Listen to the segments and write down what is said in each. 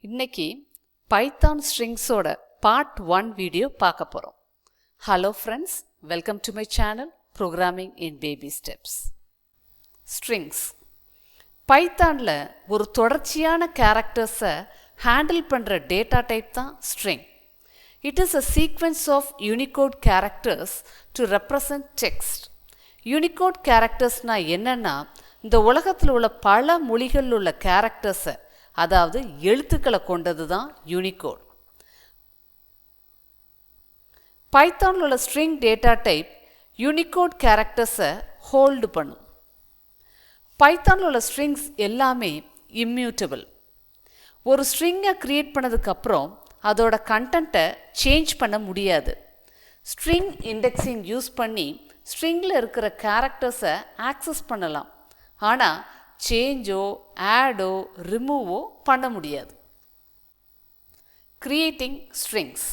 இன்னைக்கு Python ஸ்ட்ரிங்ஸோட part 1 video பார்க்க போகிறோம். Hello friends, welcome to my channel programming in baby steps. Strings பைத்தானில் ஒரு தொடர்ச்சியான கேரக்டர்ஸை ஹேண்டில் பண்ணுற டேட்டா டைப் தான் ஸ்ட்ரிங். It is a sequence of Unicode characters to represent text. Unicode கேரக்டர்ஸ்னால் என்னென்னா, இந்த உலகத்தில் உள்ள பல மொழிகளில் உள்ள கேரக்டர்ஸை, அதாவது எழுத்துக்களை கொண்டது தான் யூனிகோட். பைத்தானில் உள்ள ஸ்ட்ரிங் டேட்டா டைப் யூனிகோட் கேரக்டர்ஸை ஹோல்டு பண்ணும். பைத்தானில் உள்ள ஸ்ட்ரிங்ஸ் எல்லாமே இம்மியூட்டபிள். ஒரு ஸ்ட்ரிங்கை க்ரியேட் பண்ணதுக்கப்புறம் அதோட கண்டென்ட்டை சேஞ்ச் பண்ண முடியாது. ஸ்ட்ரிங் இண்டெக்ஸிங் யூஸ் பண்ணி ஸ்ட்ரிங்கில் இருக்கிற கேரக்டர்ஸை ஆக்சஸ் பண்ணலாம், ஆனால் சேஞ்சோ ஆடோ ரிமூவோ பண்ண முடியாது. Creating strings.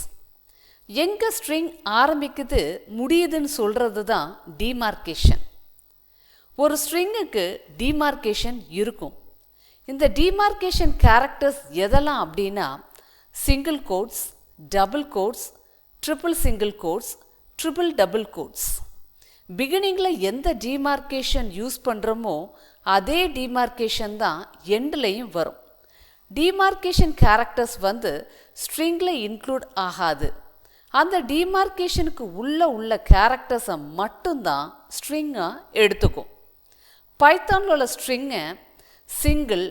எங்கே ஸ்ட்ரிங் ஆரம்பிக்குது முடியுதுன்னு சொல்கிறது தான் டிமார்கேஷன். ஒரு ஸ்ட்ரிங்குக்கு டிமார்கேஷன் இருக்கும். இந்த டிமார்கேஷன் கேரக்டர்ஸ் எதெல்லாம் அப்படின்னா, single quotes, double quotes, triple single quotes, triple double quotes. பிகினிங்கில் எந்த டிமார்கேஷன் யூஸ் பண்ணுறோமோ அதே டிமார்கேஷன் தான் எண்ட்லையும் வரும். டிமார்கேஷன் கேரக்டர்ஸ் ஸ்ட்ரிங்கில் இன்க்ளூட் ஆகாது. அந்த டிமார்கேஷனுக்கு உள்ள கேரக்டர்ஸை மட்டும்தான் ஸ்ட்ரிங்காக எடுத்துக்கும். பைத்தானில் உள்ள ஸ்ட்ரிங்கை சிங்கிள்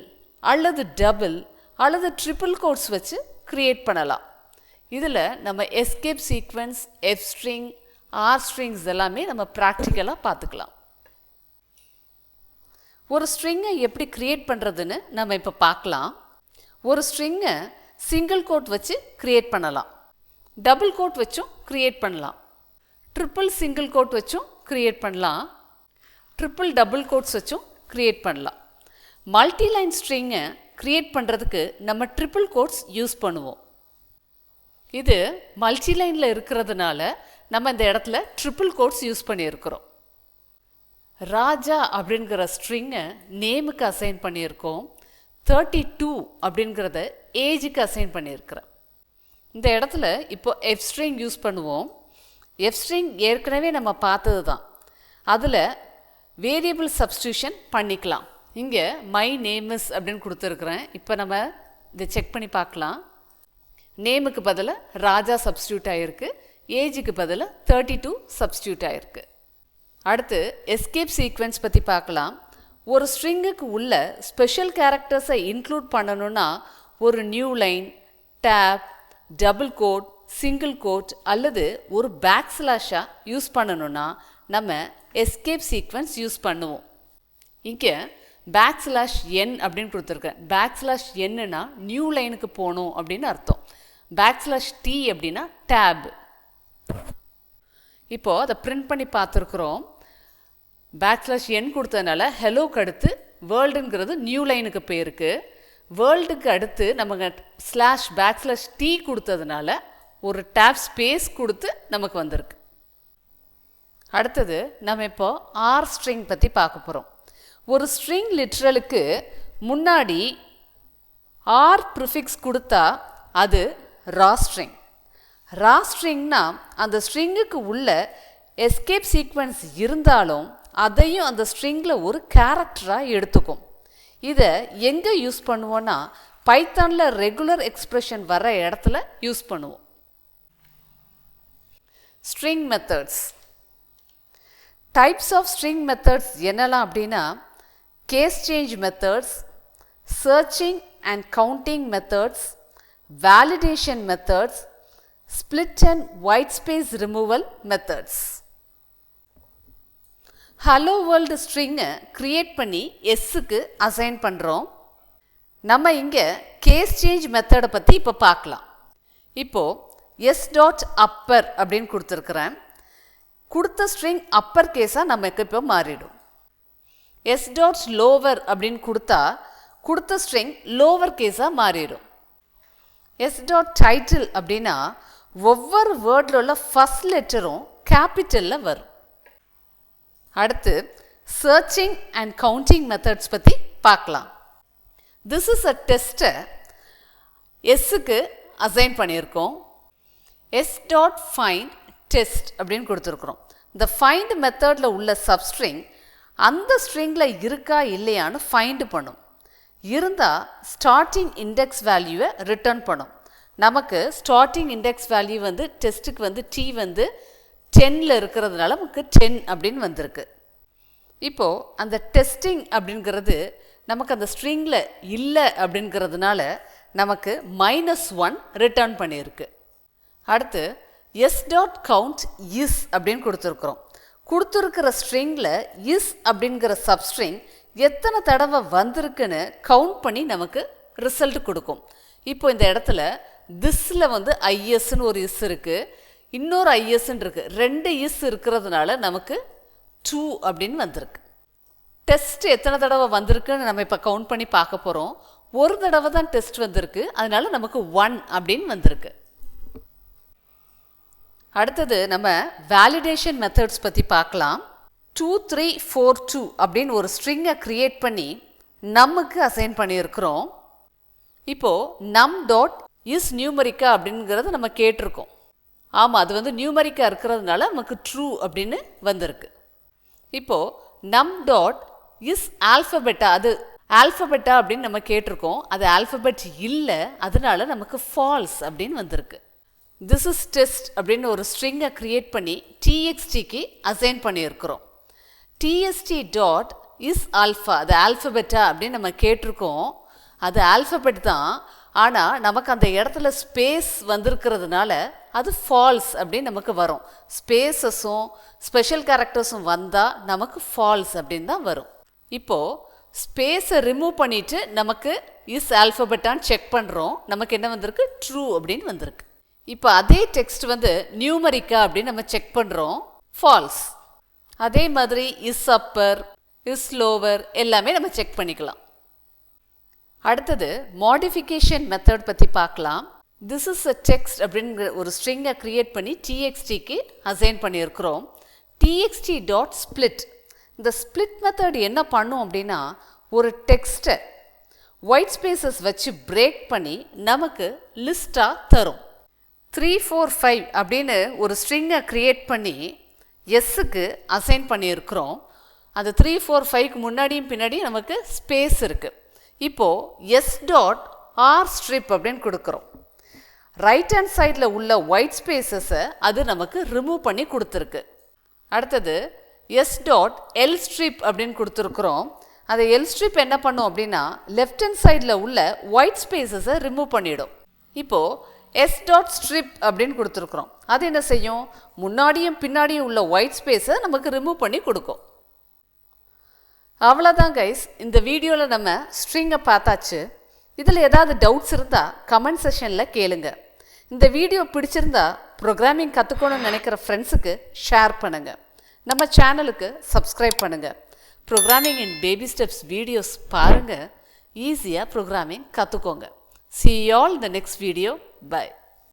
அல்லது டபுள் அல்லது ட்ரிபிள் கோட்ஸ் வச்சு க்ரியேட் பண்ணலாம். இதில் நம்ம escape sequence, F string, R strings எல்லாமே நம்ம ப்ராக்டிக்கலாக பார்த்துக்கலாம். ஒரு ஸ்ட்ரிங்கை எப்படி க்ரியேட் பண்ணுறதுன்னு நம்ம இப்போ பார்க்கலாம். ஒரு ஸ்ட்ரிங்கை சிங்கிள் கோட் வச்சு க்ரியேட் பண்ணலாம், டபுள் கோட் வச்சும் க்ரியேட் பண்ணலாம், ட்ரிபிள் சிங்கிள் கோட் வச்சும் க்ரியேட் பண்ணலாம், ட்ரிபிள் டபுள் கோட்ஸ் வச்சும் க்ரியேட் பண்ணலாம். மல்டிலைன் ஸ்ட்ரிங்கை க்ரியேட் பண்ணுறதுக்கு நம்ம ட்ரிபிள் கோட்ஸ் யூஸ் பண்ணுவோம். இது மல்டிலைனில் இருக்கிறதுனால நம்ம இந்த இடத்துல ட்ரிபிள் கோட்ஸ் யூஸ் பண்ணியிருக்கிறோம். ராஜா அப்படிங்கிற ஸ்ட்ரிங்கை நேமுக்கு அசைன் பண்ணியிருக்கோம். 32 அப்படிங்கிறத ஏஜுக்கு அசைன் பண்ணியிருக்கிறோம். இந்த இடத்துல இப்போ எஃப் ஸ்ட்ரிங் யூஸ் பண்ணுவோம். எஃப் ஸ்ட்ரிங் ஏற்கனவே நம்ம பார்த்தது தான். அதில் வேரியபிள் சப்ஸ்டியூஷன் பண்ணிக்கலாம். இங்கே மை நேம் இஸ் அப்படின்னு கொடுத்துருக்குறேன். இப்போ நம்ம இதை செக் பண்ணி பார்க்கலாம். நேமுக்கு பதிலாக ராஜா சப்ஸ்டியூட் ஆகிருக்கு, ஏஜுக்கு பதிலாக 32 சப்ஸ்டியூட் ஆகிருக்கு. அடுத்து எஸ்கேப் சீக்வென்ஸ் பற்றி பார்க்கலாம். ஒரு ஸ்ட்ரிங்குக்கு உள்ள ஸ்பெஷல் கேரக்டர்ஸை இன்க்ளூட் பண்ணணுன்னா ஒரு new line, tab, double quote, single quote அல்லது ஒரு பேக்ஸ்லாஷாக யூஸ் பண்ணணுன்னா நம்ம எஸ்கேப் சீக்வென்ஸ் யூஸ் பண்ணுவோம். இங்கே பேக்ஸ்லாஷ் என் அப்படின்னு கொடுத்துருக்கேன். பேக்ஸ்லாஷ் என்னன்னா நியூ லைனுக்கு போகணும் அப்படின்னு அர்த்தம். பேக்ஸ்லாஷ் டி அப்படின்னா டேப். இப்போது அதை பிரிண்ட் பண்ணி பார்த்துருக்குறோம். பேக்ஸ்லாஷ் என் கொடுத்ததுனால ஹெலோக்கு அடுத்து வேர்ல்டுங்கிறது நியூ லைனுக்கு போயிருக்கு. வேர்ல்டுக்கு அடுத்து நம்ம ஸ்லாஷ் பேக்ஸ்லாஷ் டி கொடுத்ததுனால ஒரு டேப் ஸ்பேஸ் கொடுத்து நமக்கு வந்திருக்கு. அடுத்தது நம்ம இப்போ ஆர் ஸ்ட்ரிங் பற்றி பார்க்க போகிறோம். ஒரு ஸ்ட்ரிங் லிட்ரலுக்கு முன்னாடி ஆர் ப்ரிஃபிக்ஸ் கொடுத்தா அது ரா ஸ்ட்ரிங். ரா ஸ்ட்ரிங்னா அந்த ஸ்ட்ரிங்குக்கு உள்ள எஸ்கேப் சீக்வென்ஸ் இருந்தாலும் அதையும் அந்த ஸ்ட்ரிங்கில் ஒரு கேரக்டராக எடுத்துக்கும். இதை எங்கே யூஸ் பண்ணுவோன்னா பைத்தானில் ரெகுலர் எக்ஸ்பிரஷன் வர இடத்துல யூஸ் பண்ணுவோம். String methods. Types of string methods என்னெல்லாம் அப்படின்னா, case change methods, searching and counting methods, validation methods, split and white space removal methods. Hello world ஸ்ட்ரிங்கை க்ரியேட் பண்ணி எஸ்ஸுக்கு அசைன் பண்ணுறோம். நம்ம இங்கே கேஸ் சேஞ்ச் மெத்தடை பற்றி இப்போ பார்க்கலாம். இப்போது எஸ் டாட் அப்பர் அப்படின்னு கொடுத்துருக்குறேன். கொடுத்த ஸ்ட்ரிங் அப்பர் கேஸாக நமக்கு இப்போ மாறிடும். எஸ் டாட் லோவர் அப்படின்னு கொடுத்தா கொடுத்த ஸ்ட்ரிங் லோவர் கேஸாக மாறிடும். எஸ் டாட் டைட்டில் அப்படின்னா ஒவ்வொரு வேர்டில் உள்ள ஃபஸ்ட் லெட்டரும் கேபிட்டலில் வரும். அடுத்து சர்ச்சிங் அண்ட் கவுண்டிங் மெத்தட்ஸ் பற்றி பார்க்கலாம். This is a tester. எஸ்ஸுக்கு அசைன் பண்ணியிருக்கோம். எஸ் டாட் ஃபைண்ட் டெஸ்ட் அப்படின்னு கொடுத்துருக்குறோம். இந்த ஃபைண்ட் மெத்தடில் உள்ள சப்ஸ்ட்ரிங் அந்த ஸ்ட்ரிங்கில் இருக்கா இல்லையான்னு ஃபைண்டு பண்ணும். இருந்தால் ஸ்டார்டிங் இண்டெக்ஸ் வேல்யூவை ரிட்டர்ன் பண்ணும். நமக்கு ஸ்டார்டிங் இண்டெக்ஸ் வேல்யூ வந்து டெஸ்ட்டுக்கு வந்து டி வந்து 10ல் இருக்கிறதுனால நமக்கு 10 அப்படின்னு வந்திருக்கு. இப்போது அந்த டெஸ்டிங் அப்படிங்கிறது நமக்கு அந்த ஸ்ட்ரிங்கில் இல்லை அப்படிங்கிறதுனால நமக்கு -1 ரிட்டர்ன் பண்ணியிருக்கு. அடுத்து எஸ் டாட் கவுண்ட் இஸ் அப்படின்னு கொடுத்துருக்குறோம். கொடுத்துருக்கிற ஸ்ட்ரிங்கில் இஸ் அப்படிங்கிற சப்ஸ்ட்ரிங் எத்தனை தடவை வந்திருக்குன்னு கவுண்ட் பண்ணி நமக்கு ரிசல்ட் கொடுக்கும். இப்போ இந்த இடத்துல திஸ்ஸில் வந்து ஐஎஸ்ன்னு ஒரு இஸ் இருக்குது, இன்னொரு ஐஎஸ்ன்னு இருக்குது. 2 இஸ் இருக்கிறதுனால நமக்கு 2 அப்படின்னு வந்திருக்கு. டெஸ்ட் எத்தனை தடவை வந்திருக்குன்னு நம்ம இப்போ கவுண்ட் பண்ணி பார்க்க போகிறோம். ஒரு தடவை தான் டெஸ்ட் வந்திருக்கு, அதனால நமக்கு 1 அப்படின்னு வந்திருக்கு. அடுத்தது நம்ம வேலிடேஷன் மெத்தட்ஸ் பற்றி பார்க்கலாம். 2 3 4 2 அப்படின்னு ஒரு ஸ்ட்ரிங்கை க்ரியேட் பண்ணி நமக்கு அசைன் பண்ணியிருக்கிறோம். இப்போது நம் டாட் இஸ் நியூமரிக்கா அப்படிங்கிறத நம்ம கேட்டிருக்கோம். ஆமாம், அது வந்து நியூமரிக்கா இருக்கிறதுனால நமக்கு ட்ரூ அப்படின்னு வந்திருக்கு. இப்போது நம் டாட் இஸ் ஆல்ஃபபெட்டா, அது ஆல்ஃபபெட்டா அப்படின்னு நம்ம கேட்டிருக்கோம். அது ஆல்ஃபபெட் இல்லை, அதனால நமக்கு ஃபால்ஸ் அப்படின்னு வந்திருக்கு. திஸ் இஸ் டெஸ்ட் அப்படின்னு ஒரு ஸ்ட்ரிங்கை க்ரியேட் பண்ணி டிஎக்ஸ்டிக்கு அசைன் பண்ணியிருக்கிறோம். டிஎஸ்டி டாட் இஸ் ஆல்ஃபா, அது ஆல்ஃபபெட்டா அப்படின்னு நம்ம கேட்டிருக்கோம். அது ஆல்ஃபபெட் தான், ஆனால் நமக்கு அந்த இடத்துல ஸ்பேஸ் வந்திருக்கிறதுனால அது ஃபால்ஸ் அப்படின்னு நமக்கு வரும். ஸ்பேஸஸும் ஸ்பெஷல் கேரக்டர்ஸும் வந்தால் நமக்கு ஃபால்ஸ் அப்படின்னு தான் வரும். இப்போது ஸ்பேஸை ரிமூவ் பண்ணிவிட்டு நமக்கு இஸ் ஆல்ஃபபெட்டான்னு செக் பண்ணுறோம். நமக்கு என்ன வந்திருக்கு? ட்ரூ அப்படின்னு வந்திருக்கு. இப்போ அதே டெக்ஸ்ட் வந்து நியூமரிக்கா அப்படின்னு நம்ம செக் பண்ணுறோம், ஃபால்ஸ். அதே மாதிரி இஸ் அப்பர், இஸ் லோவர் எல்லாமே நம்ம செக் பண்ணிக்கலாம். அடுத்தது மாடிஃபிகேஷன் மெத்தட் பற்றி பார்க்கலாம். திஸ் இஸ் அ டெக்ஸ்ட் அப்படிங்கிற ஒரு ஸ்ட்ரிங்கை க்ரியேட் பண்ணி டிஎக்ஸ்டிக்கு அசைன் பண்ணியிருக்கிறோம். டிஎக்ஸ்டி டாட் ஸ்பிளிட், இந்த ஸ்பிளிட் மெத்தட் என்ன பண்ணும் அப்படின்னா ஒரு டெக்ஸ்ட்டை ஒயிட் ஸ்பேசஸ் வச்சு பிரேக் பண்ணி நமக்கு லிஸ்ட்டாக தரும். 3 4 5 அப்படின்னு ஒரு ஸ்ட்ரிங்கை க்ரியேட் பண்ணி எஸ்ஸுக்கு அசைன் பண்ணியிருக்கிறோம். அந்த 3 4 5க்கு முன்னாடியும் பின்னாடியும் நமக்கு ஸ்பேஸ் இருக்குது. இப்போது எஸ் டாட் ஆர் ஸ்ட்ரிப் அப்படின்னு கொடுக்குறோம். ரைட் ஹேண்ட் சைடில் உள்ள ஒயிட் ஸ்பேசஸை அது நமக்கு ரிமூவ் பண்ணி கொடுத்துருக்கு. அடுத்தது எஸ் டாட் எல் ஸ்ட்ரிப் அப்படின்னு கொடுத்துருக்குறோம். அந்த எல் ஸ்ட்ரிப் என்ன பண்ணும் அப்படின்னா லெஃப்ட் ஹேண்ட் சைடில் உள்ள ஒயிட் ஸ்பேசஸை ரிமூவ் பண்ணிடும். இப்போது எஸ் டாட் ஸ்ட்ரிப் அப்படின்னு கொடுத்துருக்குறோம். அது என்ன செய்யும்? முன்னாடியும் பின்னாடியும் உள்ள ஒயிட் ஸ்பேஸை நமக்கு ரிமூவ் பண்ணி கொடுக்கும். அவ்வளோதான் கைஸ், இந்த வீடியோவில் நம்ம ஸ்ட்ரிங்கை பார்த்தாச்சு. இதில் ஏதாவது டவுட்ஸ் இருந்தால் கமெண்ட் செஷனில் கேளுங்க. இந்த வீடியோ பிடிச்சிருந்தா ப்ரோக்ராமிங் கற்றுக்கணும்னு நினைக்கிற ஃப்ரெண்ட்ஸுக்கு ஷேர் பண்ணுங்கள். நம்ம சேனலுக்கு சப்ஸ்கிரைப் பண்ணுங்கள். Programming in baby steps videos பாருங்கள், ஈஸியாக ப்ரோக்ராமிங் கற்றுக்கோங்க. See you all in the next video. Bye.